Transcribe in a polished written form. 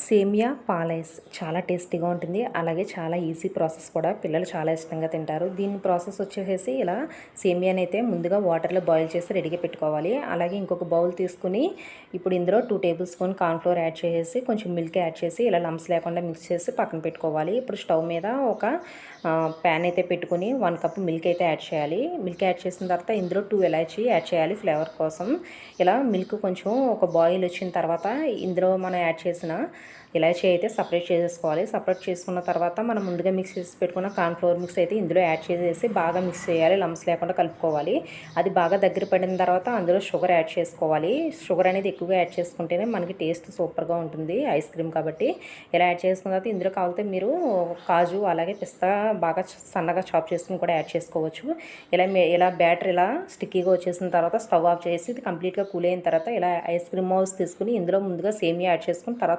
సేమియా పాలైస్ చాలా టేస్టీగా ఉంటుంది. అలాగే చాలా ఈజీ ప్రాసెస్ కూడా. పిల్లలు చాలా ఇష్టంగా తింటారు. దీని ప్రాసెస్ వచ్చేసేసి ఇలా సేమియాని అయితే ముందుగా వాటర్లో బాయిల్ చేసి రెడీగా పెట్టుకోవాలి. అలాగే ఇంకొక బౌల్ తీసుకుని ఇప్పుడు ఇందులో 2 టేబుల్ స్పూన్ కార్న్‌ఫ్లోర్ యాడ్ చేసేసి కొంచెం మిల్క్ యాడ్ చేసి ఇలా లంప్స్ లేకుండా మిక్స్ చేసి పక్కన పెట్టుకోవాలి. ఇప్పుడు స్టవ్ మీద ఒక ప్యాన్ అయితే పెట్టుకుని 1 కప్ మిల్క్ అయితే యాడ్ చేయాలి. మిల్క్ యాడ్ చేసిన తర్వాత ఇందులో 2 ఇలాచీ యాడ్ చేయాలి ఫ్లేవర్ కోసం. ఇలా మిల్క్ కొంచెం ఒక బాయిల్ వచ్చిన తర్వాత ఇందులో మనం యాడ్ చేసిన ఇలాచీ అయితే సపరేట్ చేసేసుకోవాలి. సపరేట్ చేసుకున్న తర్వాత మనం ముందుగా మిక్స్ చేసి పెట్టుకున్న కార్న్‌ఫ్లోర్ మిక్స్ అయితే ఇందులో యాడ్ చేసేసి బాగా మిక్స్ చేయాలి. లంప్స్ లేకుండా కలుపుకోవాలి. అది బాగా దగ్గర పడిన తర్వాత అందులో షుగర్ యాడ్ చేసుకోవాలి. షుగర్ అనేది ఎక్కువగా యాడ్ చేసుకుంటేనే మనకి టేస్ట్ సూపర్గా ఉంటుంది ఐస్ క్రీమ్ కాబట్టి. ఇలా యాడ్ చేసుకున్న తర్వాత ఇందులో కావాలితే మీరు కాజు అలాగే పిస్తా బాగా సన్నగా చాప్ చేసుకుని కూడా యాడ్ చేసుకోవచ్చు. ఇలా బ్యాటర్ ఇలా స్టిక్కీగా వచ్చేసిన తర్వాత స్టవ్ ఆఫ్ చేసి ఇది కంప్లీట్గా కూల్ అయిన తర్వాత ఇలా ఐస్ క్రీమ్ మౌల్స్ తీసుకుని ఇందులో ముందుగా సేమియా యాడ్ చేసుకుని తర్వాత